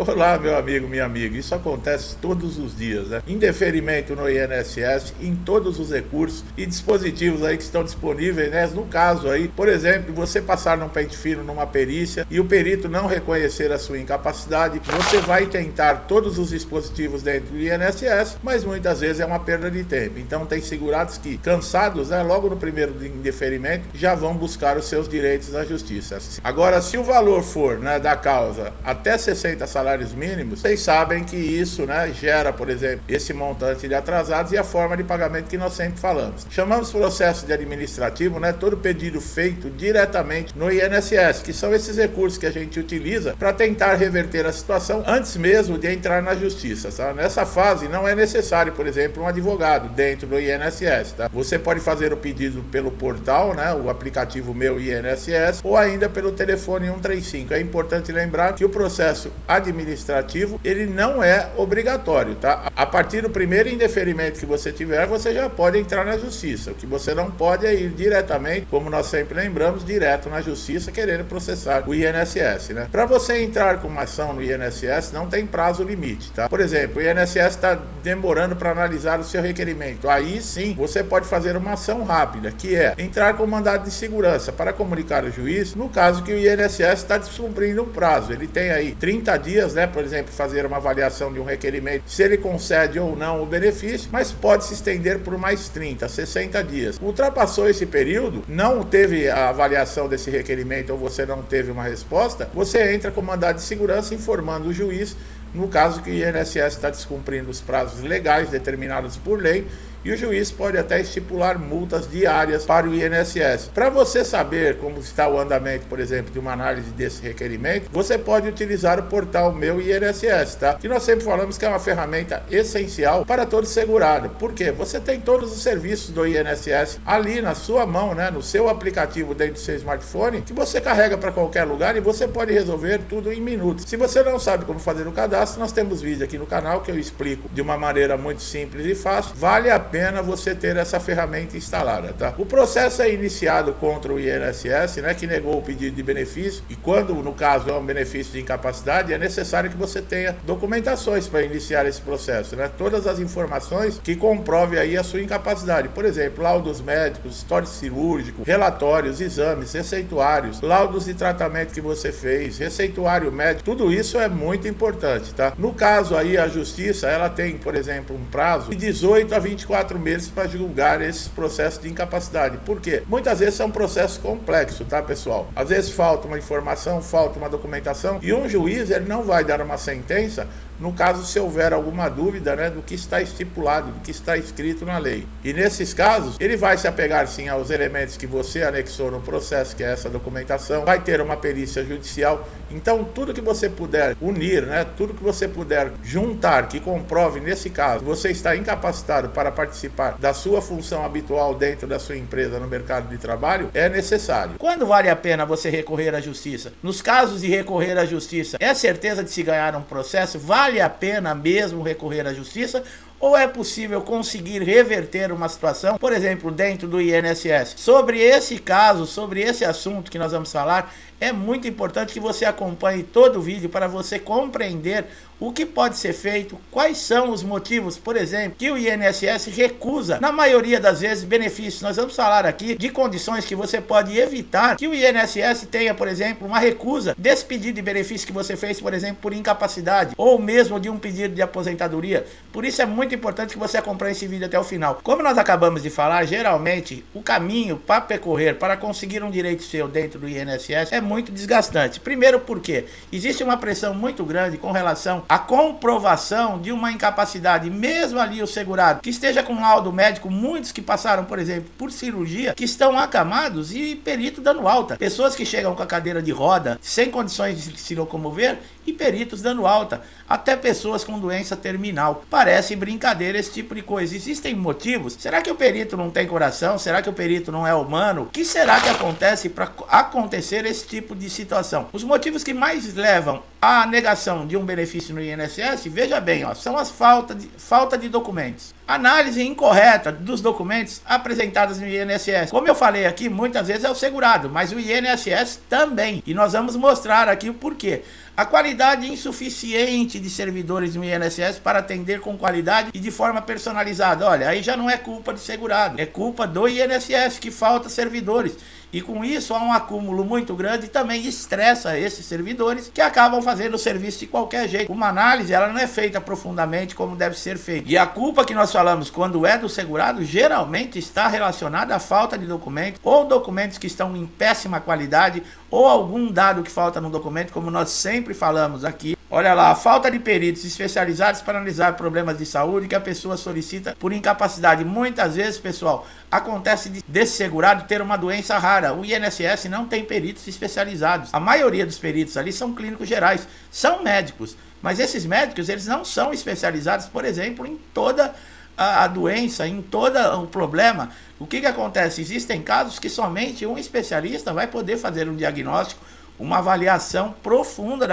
Olá, meu amigo, minha amiga. Isso acontece todos os dias, né? Indeferimento no INSS, em todos os recursos e dispositivos aí que estão disponíveis, né? No caso aí, por exemplo, você passar num pente fino numa perícia e o perito não reconhecer a sua incapacidade, você vai tentar todos os dispositivos dentro do INSS, mas muitas vezes é uma perda de tempo. Então tem segurados que, cansados, né? Logo no primeiro indeferimento, já vão buscar os seus direitos na justiça. Agora, se o valor for, né, da causa até 60 salários mínimos, vocês sabem que isso, né, gera, por exemplo, esse montante de atrasados e a forma de pagamento que nós sempre falamos. Chamamos processo de administrativo, né, todo pedido feito diretamente no INSS, que são esses recursos que a gente utiliza para tentar reverter a situação antes mesmo de entrar na justiça. Tá? Nessa fase não é necessário, por exemplo, um advogado dentro do INSS. Tá? Você pode fazer o pedido pelo portal, né, o aplicativo Meu INSS, ou ainda pelo telefone 135. É importante lembrar que o processo administrativo, ele não é obrigatório, tá? A partir do primeiro indeferimento que você tiver, você já pode entrar na justiça. O que você não pode é ir diretamente, como nós sempre lembramos, direto na justiça querendo processar o INSS, né? Para você entrar com uma ação no INSS, não tem prazo limite, tá? Por exemplo, o INSS está demorando para analisar o seu requerimento. Aí sim, você pode fazer uma ação rápida, que é entrar com mandado de segurança para comunicar ao juiz, no caso que o INSS está descumprindo um prazo. Ele tem aí 30 dias, né, por exemplo, fazer uma avaliação de um requerimento, se ele concede ou não o benefício, mas pode se estender por mais 30, 60 dias. Ultrapassou esse período, não teve a avaliação desse requerimento ou você não teve uma resposta, você entra com mandado de segurança informando o juiz, no caso que o INSS está descumprindo os prazos legais determinados por lei, e o juiz pode até estipular multas diárias para o INSS. Para você saber como está o andamento, por exemplo, de uma análise desse requerimento, você pode utilizar o portal Meu INSS, tá? Que nós sempre falamos que é uma ferramenta essencial para todo segurado. Por quê? Você tem todos os serviços do INSS ali na sua mão, né? No seu aplicativo dentro do seu smartphone, que você carrega para qualquer lugar e você pode resolver tudo em minutos. Se você não sabe como fazer o cadastro, nós temos vídeo aqui no canal que eu explico de uma maneira muito simples e fácil. Vale a pena você ter essa ferramenta instalada, tá? O processo é iniciado contra o INSS, né, que negou o pedido de benefício, e quando, no caso, é um benefício de incapacidade, é necessário que você tenha documentações para iniciar esse processo, né? Todas as informações que comprovem aí a sua incapacidade. Por exemplo, laudos médicos, histórico cirúrgico, relatórios, exames, receituários, laudos de tratamento que você fez, receituário médico, tudo isso é muito importante, tá? No caso aí, a justiça, ela tem, por exemplo, um prazo de 18 a 24 meses para julgar esses processos de incapacidade. Por quê? Muitas vezes é um processo complexo, tá, pessoal? Às vezes falta uma informação, falta uma documentação, e um juiz, ele não vai dar uma sentença no caso se houver alguma dúvida, né, do que está estipulado, do que está escrito na lei. E nesses casos, ele vai se apegar sim aos elementos que você anexou no processo, que é essa documentação, vai ter uma perícia judicial. Então, tudo que você puder unir, né, tudo que você puder juntar, que comprove, nesse caso, você está incapacitado para participar da sua função habitual dentro da sua empresa no mercado de trabalho, é necessário. Quando vale a pena você recorrer à justiça? Nos casos de recorrer à justiça, é certeza de se ganhar um processo? Vale a pena mesmo recorrer à justiça? Ou é possível conseguir reverter uma situação, por exemplo, dentro do INSS? Sobre esse caso, sobre esse assunto que nós vamos falar, é muito importante que você acompanhe todo o vídeo para você compreender o que pode ser feito, quais são os motivos, por exemplo, que o INSS recusa, na maioria das vezes, benefícios. Nós vamos falar aqui de condições que você pode evitar que o INSS tenha, por exemplo, uma recusa desse pedido de benefício que você fez, por exemplo, por incapacidade, ou mesmo de um pedido de aposentadoria. Por isso é muito importante que você acompanhe esse vídeo até o final. Como nós acabamos de falar, geralmente, o caminho para percorrer, para conseguir um direito seu dentro do INSS é muito desgastante. Primeiro porque existe uma pressão muito grande com relação à comprovação de uma incapacidade, mesmo ali o segurado que esteja com laudo médico, muitos que passaram, por exemplo, por cirurgia, que estão acamados e perito dando alta. Pessoas que chegam com a cadeira de roda, sem condições de se locomover, e peritos dando alta. Até pessoas com doença terminal. Parece brincadeira esse tipo de coisa. Existem motivos? Será que o perito não tem coração? Será que o perito não é humano? O que será que acontece para acontecer esse tipo de situação? Os motivos que mais levam à negação de um benefício no INSS, veja bem, ó, são as falta de documentos. Análise incorreta dos documentos apresentados no INSS. Como eu falei aqui, muitas vezes é o segurado, mas o INSS também. E nós vamos mostrar aqui o porquê. A qualidade insuficiente de servidores no INSS para atender com qualidade e de forma personalizada. Olha, aí já não é culpa de segurado, é culpa do INSS que falta servidores. E com isso há um acúmulo muito grande e também estressa esses servidores que acabam fazendo o serviço de qualquer jeito. Uma análise, ela não é feita profundamente como deve ser feita. E a culpa que nós falamos quando é do segurado geralmente está relacionada à falta de documento ou documentos que estão em péssima qualidade ou algum dado que falta no documento, como nós sempre falamos aqui. Olha lá, a falta de peritos especializados para analisar problemas de saúde que a pessoa solicita por incapacidade. Muitas vezes, pessoal, acontece desse segurado ter uma doença rara. O INSS não tem peritos especializados. A maioria dos peritos ali são clínicos gerais, são médicos. Mas esses médicos, eles não são especializados, por exemplo, em toda a doença, em todo o problema. O que acontece? Existem casos que somente um especialista vai poder fazer um diagnóstico, uma avaliação profunda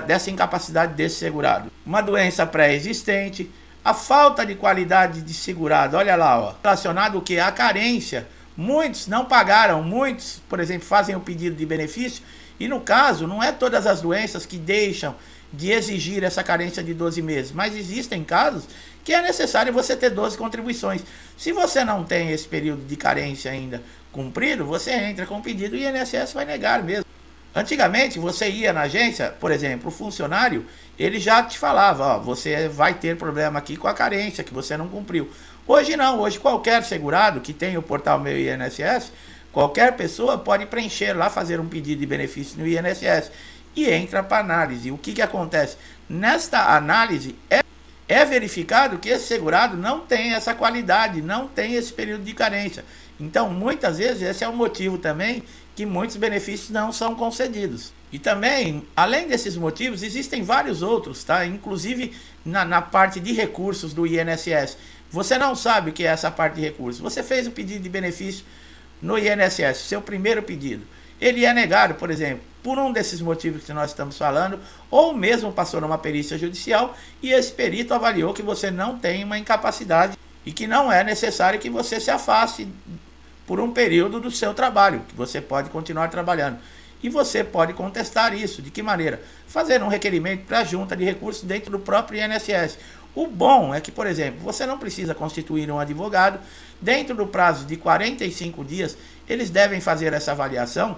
dessa incapacidade desse segurado. Uma doença pré-existente, a falta de qualidade de segurado, olha lá, ó, relacionado o que? A carência. Muitos não pagaram, muitos, por exemplo, fazem o pedido de benefício e no caso, não é todas as doenças que deixam de exigir essa carência de 12 meses, mas existem casos que é necessário você ter 12 contribuições. Se você não tem esse período de carência ainda cumprido, você entra com o pedido e o INSS vai negar mesmo. Antigamente, você ia na agência, por exemplo, o funcionário, ele já te falava, ó, você vai ter problema aqui com a carência, que você não cumpriu. Hoje não, hoje qualquer segurado que tem o portal Meu INSS, qualquer pessoa pode preencher lá, fazer um pedido de benefício no INSS e entra para análise. O que acontece? Nesta análise é verificado que esse segurado não tem essa qualidade, não tem esse período de carência. Então, muitas vezes, esse é o motivo também que muitos benefícios não são concedidos. E também, além desses motivos, existem vários outros, tá? Inclusive na parte de recursos do INSS. Você não sabe o que é essa parte de recursos. Você fez o pedido de benefício no INSS, seu primeiro pedido. Ele é negado, por exemplo, por um desses motivos que nós estamos falando, ou mesmo passou numa perícia judicial e esse perito avaliou que você não tem uma incapacidade e que não é necessário que você se afaste por um período do seu trabalho, que você pode continuar trabalhando. E você pode contestar isso. De que maneira? Fazendo um requerimento para a junta de recursos dentro do próprio INSS. O bom é que, por exemplo, você não precisa constituir um advogado. Dentro do prazo de 45 dias, eles devem fazer essa avaliação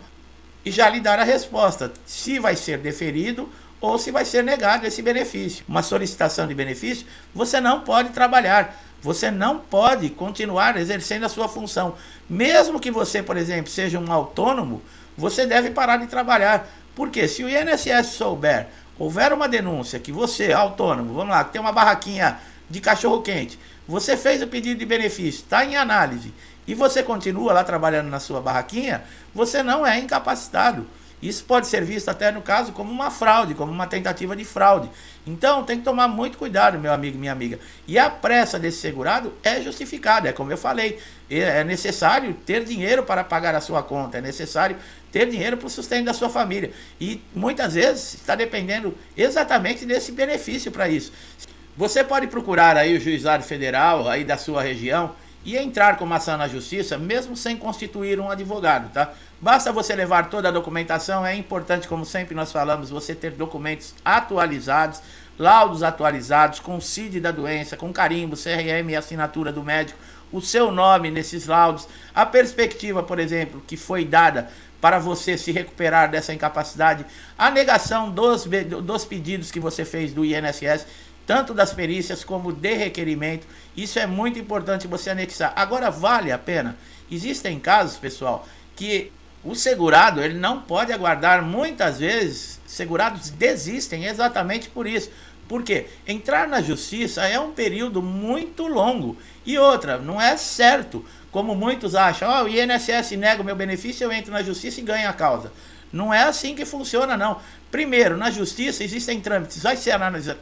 e já lhe dar a resposta, se vai ser deferido ou se vai ser negado esse benefício. Uma solicitação de benefício, você não pode trabalhar. Você não pode continuar exercendo a sua função. Mesmo que você, por exemplo, seja um autônomo, você deve parar de trabalhar. Porque se o INSS souber, houver uma denúncia que você, autônomo, vamos lá, que tem uma barraquinha de cachorro-quente, você fez o pedido de benefício, está em análise, e você continua lá trabalhando na sua barraquinha, você não é incapacitado. Isso pode ser visto até no caso como uma fraude, como uma tentativa de fraude. Então tem que tomar muito cuidado, meu amigo, minha amiga. E a pressa desse segurado é justificada, é como eu falei. É necessário ter dinheiro para pagar a sua conta, é necessário ter dinheiro para o sustento da sua família. E muitas vezes está dependendo exatamente desse benefício para isso. Você pode procurar aí o juizado federal aí da sua região e entrar com uma ação na justiça, mesmo sem constituir um advogado, tá? Basta você levar toda a documentação. É importante, como sempre nós falamos, você ter documentos atualizados, laudos atualizados, com CID da doença, com carimbo, CRM e assinatura do médico, o seu nome nesses laudos, a perspectiva, por exemplo, que foi dada para você se recuperar dessa incapacidade, a negação dos pedidos que você fez do INSS, tanto das perícias como de requerimento. Isso é muito importante você anexar. Agora, vale a pena. Existem casos, pessoal, que o segurado ele não pode aguardar. Muitas vezes, segurados desistem exatamente por isso. Porque entrar na justiça é um período muito longo. E outra, não é certo, como muitos acham, o INSS nega o meu benefício, eu entro na justiça e ganho a causa. Não é assim que funciona, não. Primeiro, na justiça existem trâmites, vai ser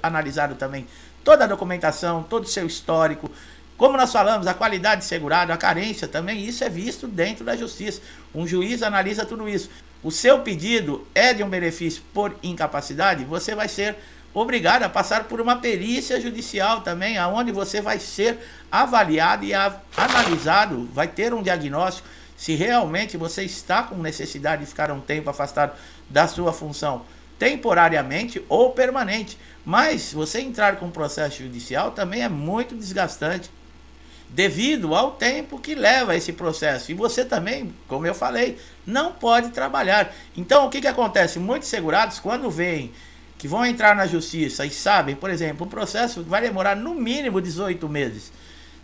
analisado também toda a documentação, todo o seu histórico. Como nós falamos, a qualidade de segurado, a carência também, isso é visto dentro da justiça. Um juiz analisa tudo isso. O seu pedido é de um benefício por incapacidade, você vai ser obrigado a passar por uma perícia judicial também, aonde você vai ser avaliado e analisado, vai ter um diagnóstico se realmente você está com necessidade de ficar um tempo afastado da sua função. temporariamente ou permanente. Mas você entrar com um processo judicial também é muito desgastante, devido ao tempo que leva esse processo. E você também, como eu falei, não pode trabalhar. Então o que acontece? Muitos segurados, quando veem que vão entrar na justiça e sabem, por exemplo, o processo vai demorar no mínimo 18 meses.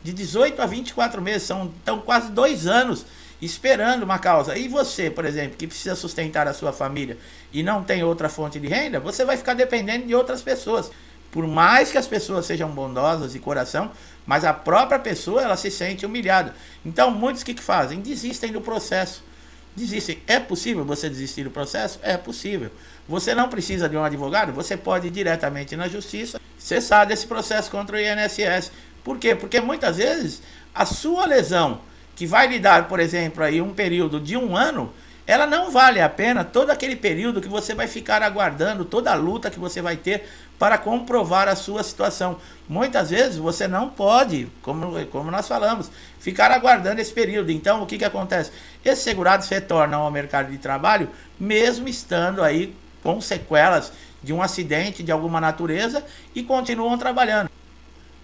De 18 a 24 meses, então quase 2 anos esperando uma causa. E você, por exemplo, que precisa sustentar a sua família e não tem outra fonte de renda, você vai ficar dependendo de outras pessoas. Por mais que as pessoas sejam bondosas de coração, mas a própria pessoa, ela se sente humilhada. Então muitos que fazem? Desistem do processo. Desistem. É possível você desistir do processo? É possível. Você não precisa de um advogado? Você pode ir diretamente na justiça cessar desse processo contra o INSS. Por quê? Porque muitas vezes a sua lesão, que vai lhe dar, por exemplo, aí um período de 1 ano, ela não vale a pena todo aquele período que você vai ficar aguardando, toda a luta que você vai ter para comprovar a sua situação. Muitas vezes você não pode, como nós falamos, ficar aguardando esse período. Então o que acontece? Esses segurados retornam ao mercado de trabalho, mesmo estando aí com sequelas de um acidente de alguma natureza, e continuam trabalhando.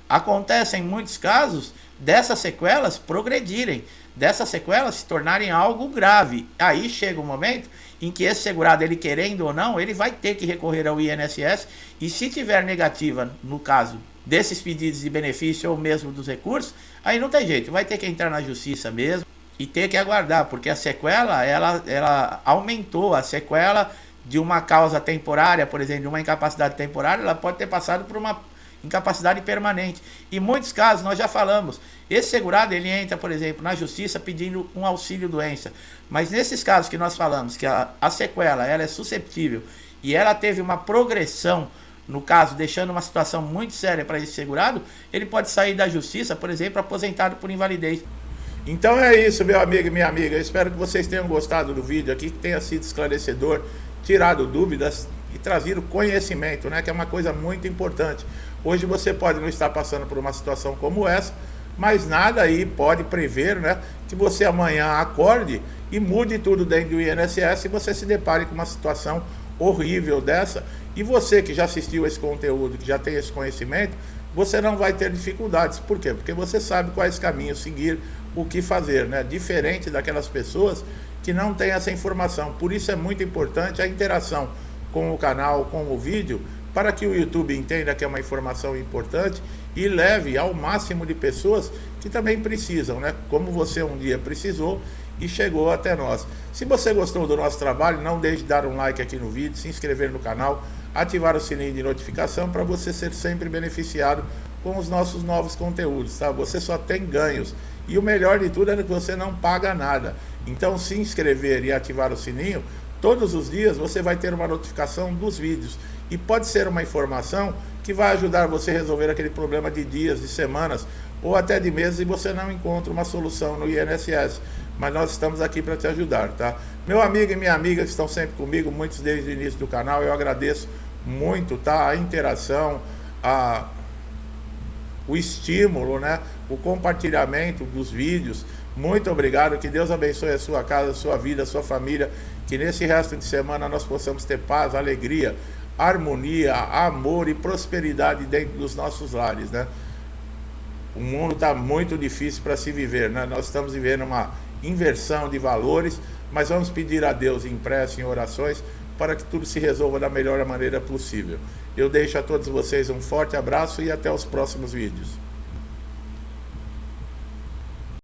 Acontece em muitos casos dessas sequelas progredirem, dessas sequelas se tornarem algo grave. Aí chega um momento em que esse segurado, ele querendo ou não, ele vai ter que recorrer ao INSS, e se tiver negativa, no caso desses pedidos de benefício ou mesmo dos recursos, aí não tem jeito, vai ter que entrar na justiça mesmo e ter que aguardar, porque a sequela, ela aumentou. A sequela de uma causa temporária, por exemplo, de uma incapacidade temporária, ela pode ter passado por uma incapacidade permanente. Em muitos casos, nós já falamos, esse segurado, ele entra, por exemplo, na justiça pedindo um auxílio doença, mas nesses casos que nós falamos, que a sequela, ela é susceptível e ela teve uma progressão, no caso, deixando uma situação muito séria para esse segurado, ele pode sair da justiça, por exemplo, aposentado por invalidez. Então é isso, meu amigo e minha amiga. Eu espero que vocês tenham gostado do vídeo aqui, que tenha sido esclarecedor, tirado dúvidas e trazido conhecimento, né? Que é uma coisa muito importante. Hoje você pode não estar passando por uma situação como essa, mas nada aí pode prever, né, que você amanhã acorde e mude tudo dentro do INSS e você se depare com uma situação horrível dessa. E você que já assistiu esse conteúdo, que já tem esse conhecimento, você não vai ter dificuldades. Por quê? Porque você sabe quais caminhos seguir, o que fazer, né? Diferente daquelas pessoas que não têm essa informação. Por isso é muito importante a interação com o canal, com o vídeo, para que o YouTube entenda que é uma informação importante e leve ao máximo de pessoas que também precisam, né? Como você um dia precisou e chegou até nós. Se você gostou do nosso trabalho, não deixe de dar um like aqui no vídeo, se inscrever no canal, ativar o sininho de notificação para você ser sempre beneficiado com os nossos novos conteúdos, tá? Você só tem ganhos. E o melhor de tudo é que você não paga nada. Então, se inscrever e ativar o sininho, todos os dias você vai ter uma notificação dos vídeos. E pode ser uma informação que vai ajudar você a resolver aquele problema de dias, de semanas ou até de meses e você não encontra uma solução no INSS. Mas nós estamos aqui para te ajudar, tá? Meu amigo e minha amiga que estão sempre comigo, muitos desde o início do canal, eu agradeço muito, tá? A interação, o estímulo, né? O compartilhamento dos vídeos. Muito obrigado, que Deus abençoe a sua casa, a sua vida, a sua família, que nesse resto de semana nós possamos ter paz, alegria, harmonia, amor e prosperidade dentro dos nossos lares, né? O mundo está muito difícil para se viver, né? Nós estamos vivendo uma inversão de valores, mas vamos pedir a Deus em prece, em orações, para que tudo se resolva da melhor maneira possível. Eu deixo a todos vocês um forte abraço e até os próximos vídeos.